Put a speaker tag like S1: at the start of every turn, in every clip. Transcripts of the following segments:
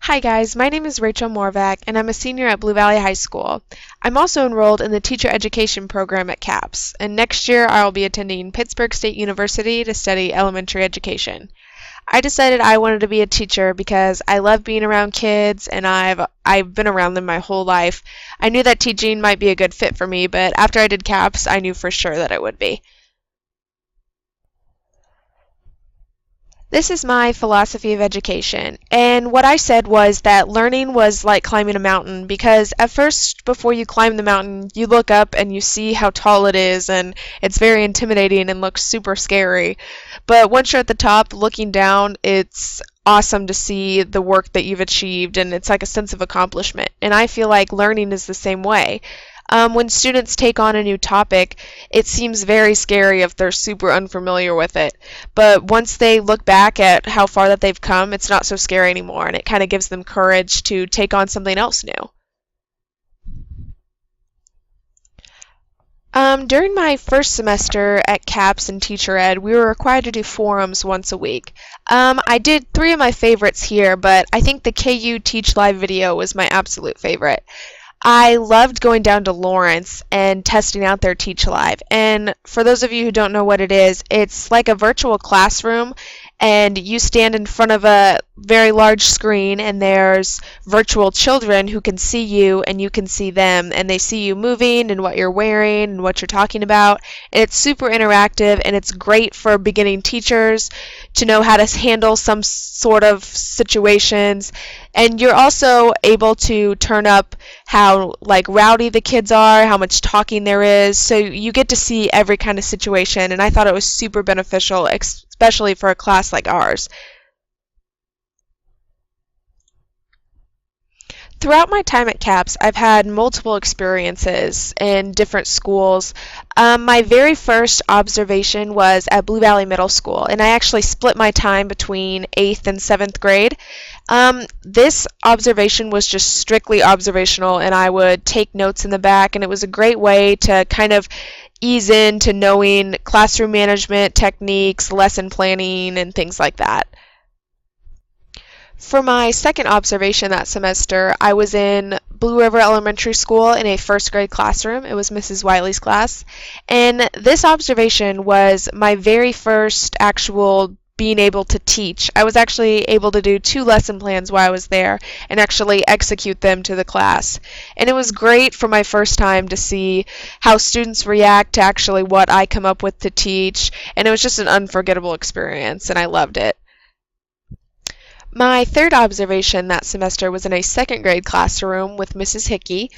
S1: Hi guys, my name is Rachel Moravac and I'm a senior at Blue Valley High School. I'm also enrolled in the teacher education program at CAPS, and next year I will be attending Pittsburgh State University to study elementary education. I decided I wanted to be a teacher because I love being around kids and I've been around them my whole life. I knew that teaching might be a good fit for me, but after I did CAPS, I knew for sure that it would be. This is my philosophy of education, and what I said was that learning was like climbing a mountain because at first, before you climb the mountain, you look up and you see how tall it is, and it's very intimidating and looks super scary. But once you're at the top, looking down, it's awesome to see the work that you've achieved, and it's like a sense of accomplishment. And I feel like learning is the same way. When students take on a new topic, it seems very scary if they're super unfamiliar with it. But once they look back at how far that they've come, it's not so scary anymore, and it kind of gives them courage to take on something else new. During my first semester at CAPS and Teacher Ed, we were required to do forums once a week. I did three of my favorites here, but I think the KU Teach Live video was my absolute favorite. I loved going down to Lawrence and testing out their Teach Live. And for those of you who don't know what it is, it's like a virtual classroom, and you stand in front of a very large screen, and there's virtual children who can see you and you can see them, and they see you moving and what you're wearing and what you're talking about. And it's super interactive, and it's great for beginning teachers to know how to handle some sort of situations. And you're also able to turn up how like rowdy the kids are, how much talking there is, so you get to see every kind of situation, and I thought it was super beneficial, especially for a class like ours. Throughout my time at CAPS, I've had multiple experiences in different schools. My very first observation was at Blue Valley Middle School, and I actually split my time between 8th and 7th grade. This observation was just strictly observational, and I would take notes in the back, and it was a great way to kind of ease into knowing classroom management techniques, lesson planning, and things like that. For my second observation that semester, I was in Blue River Elementary School in a first grade classroom. It was Mrs. Wiley's class. And this observation was my very first actual being able to teach. I was actually able to do 2 lesson plans while I was there and actually execute them to the class. And it was great for my first time to see how students react to actually what I come up with to teach. And it was just an unforgettable experience, and I loved it. My third observation that semester was in a second grade classroom with Mrs. Hickey.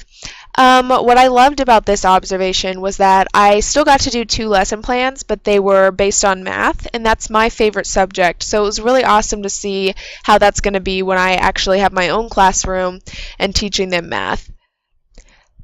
S1: What I loved about this observation was that I still got to do 2 lesson plans, but they were based on math, and that's my favorite subject. So it was really awesome to see how that's going to be when I actually have my own classroom and teaching them math.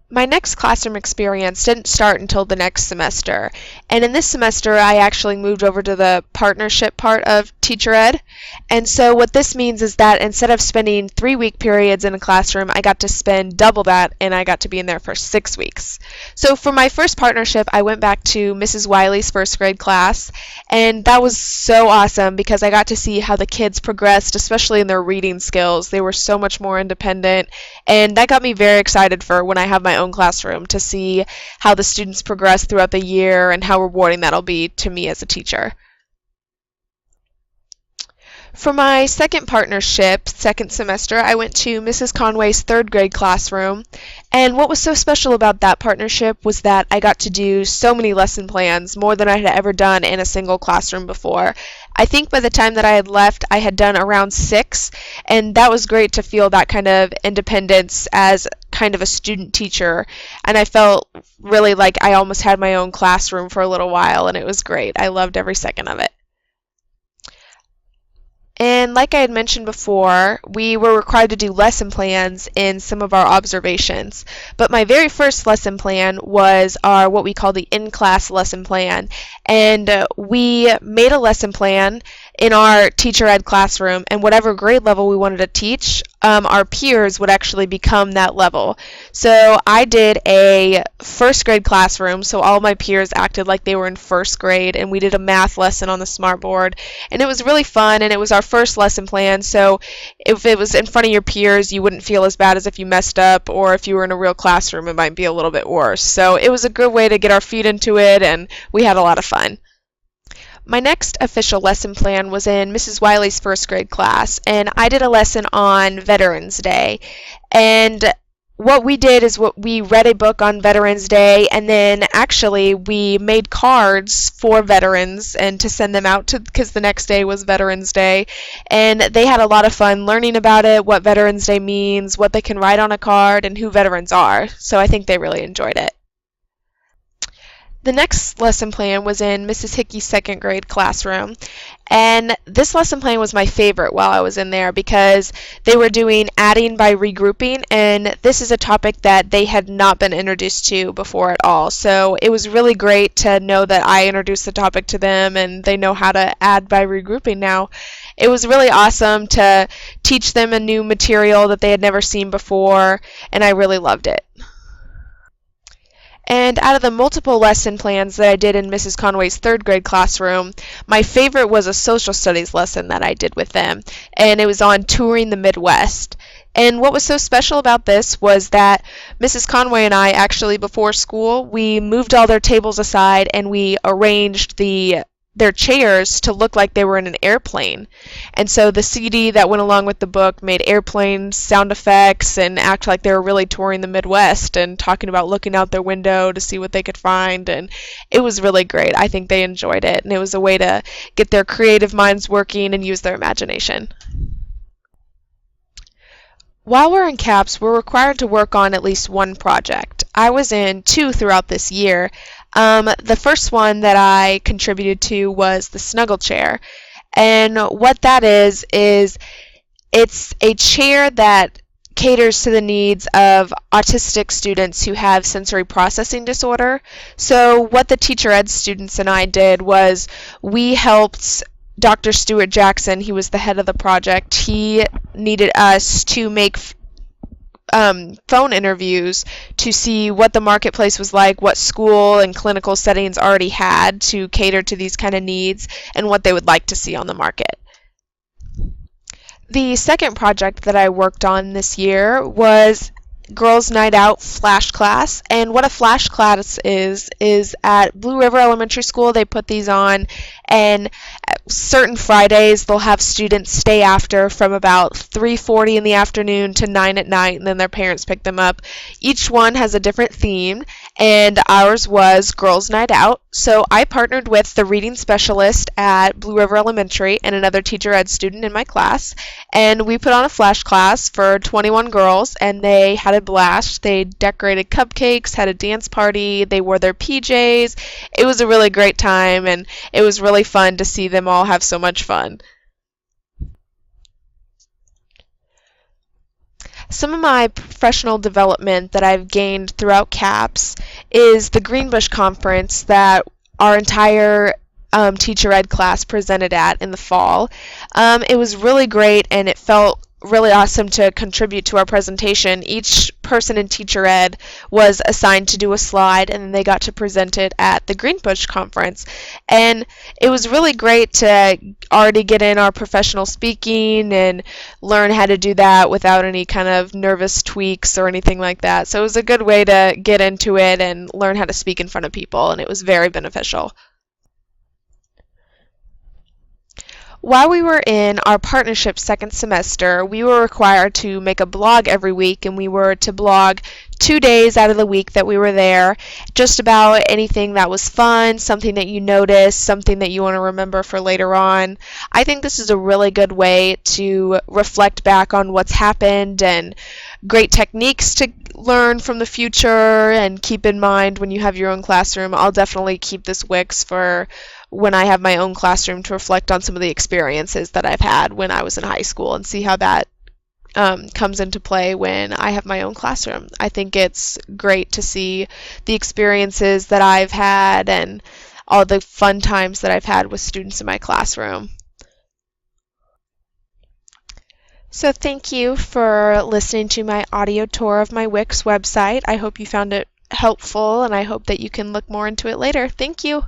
S1: My next classroom experience didn't start until the next semester, and in this semester I actually moved over to the partnership part of Teacher Ed. And so what this means is that instead of spending 3-week periods in a classroom, I got to spend double that, and I got to be in there for 6 weeks. So for my first partnership, I went back to Mrs. Wiley's first grade class, and that was so awesome because I got to see how the kids progressed, especially in their reading skills. They were so much more independent, and that got me very excited for when I have my own classroom to see how the students progress throughout the year and how rewarding that'll be to me as a teacher. For my second partnership, second semester, I went to Mrs. Conway's third grade classroom, and what was so special about that partnership was that I got to do so many lesson plans, more than I had ever done in a single classroom before. I think by the time that I had left, I had done around 6, and that was great to feel that kind of independence as kind of a student teacher, and I felt really like I almost had my own classroom for a little while, and it was great. I loved every second of it. And like I had mentioned before, we were required to do lesson plans in some of our observations. But my very first lesson plan was our what we call the in-class lesson plan. And we made a lesson plan in our teacher ed classroom, and whatever grade level we wanted to teach, our peers would actually become that level. So I did a first grade classroom, so all my peers acted like they were in first grade, and we did a math lesson on the smartboard, and it was really fun, and it was our first lesson plan, so if it was in front of your peers, you wouldn't feel as bad as if you messed up, or if you were in a real classroom, it might be a little bit worse. So it was a good way to get our feet into it, and we had a lot of fun. My next official lesson plan was in Mrs. Wiley's first grade class, and I did a lesson on Veterans Day. And what we did is we read a book on Veterans Day, and then actually we made cards for veterans and to send them out to, because the next day was Veterans Day. And they had a lot of fun learning about it, what Veterans Day means, what they can write on a card, and who veterans are. So I think they really enjoyed it. The next lesson plan was in Mrs. Hickey's second grade classroom, and this lesson plan was my favorite while I was in there because they were doing adding by regrouping, and this is a topic that they had not been introduced to before at all. So it was really great to know that I introduced the topic to them and they know how to add by regrouping now. It was really awesome to teach them a new material that they had never seen before, and I really loved it. And out of the multiple lesson plans that I did in Mrs. Conway's third grade classroom, my favorite was a social studies lesson that I did with them, and it was on touring the Midwest. And what was so special about this was that Mrs. Conway and I actually, before school, we moved all their tables aside and we arranged their chairs to look like they were in an airplane. And so the CD that went along with the book made airplane sound effects and act like they were really touring the Midwest and talking about looking out their window to see what they could find. And it was really great. I think they enjoyed it. And it was a way to get their creative minds working and use their imagination. While we're in CAPS, we're required to work on at least one project. I was in 2 throughout this year. The first one that I contributed to was the snuggle chair. And what that is it's a chair that caters to the needs of autistic students who have sensory processing disorder. So what the teacher ed students and I did was we helped Dr. Stuart Jackson. He was the head of the project. He needed us to make phone interviews to see what the marketplace was like, what school and clinical settings already had to cater to these kind of needs, and what they would like to see on the market. The second project that I worked on this year was Girls Night Out Flash Class, and what a Flash Class is at Blue River Elementary School. They put these on, and certain Fridays they'll have students stay after from about 3:40 in the afternoon to 9 at night, and then their parents pick them up. Each one has a different theme, and ours was Girls Night Out. So I partnered with the reading specialist at Blue River Elementary and another teacher ed student in my class, and we put on a flash class for 21 girls, and they had a blast. They decorated cupcakes, had a dance party, they wore their PJs. It was a really great time, and it was really fun to see them all have so much fun. Some of my professional development that I've gained throughout CAPS is the Greenbush Conference that our entire teacher ed class presented at in the fall. It was really great, and it felt really awesome to contribute to our presentation. Each person in teacher ed was assigned to do a slide, and then they got to present it at the Greenbush Conference. And it was really great to already get in our professional speaking and learn how to do that without any kind of nervous tweaks or anything like that. So it was a good way to get into it and learn how to speak in front of people, and it was very beneficial. While we were in our partnership second semester, we were required to make a blog every week, and we were to blog 2 days out of the week that we were there, just about anything that was fun, something that you noticed, something that you want to remember for later on. I think this is a really good way to reflect back on what's happened and great techniques to learn from the future and keep in mind when you have your own classroom. I'll definitely keep this Wix for when I have my own classroom to reflect on some of the experiences that I've had when I was in high school and see how that comes into play when I have my own classroom. I think it's great to see the experiences that I've had and all the fun times that I've had with students in my classroom. So thank you for listening to my audio tour of my Wix website. I hope you found it helpful, and I hope that you can look more into it later. Thank you.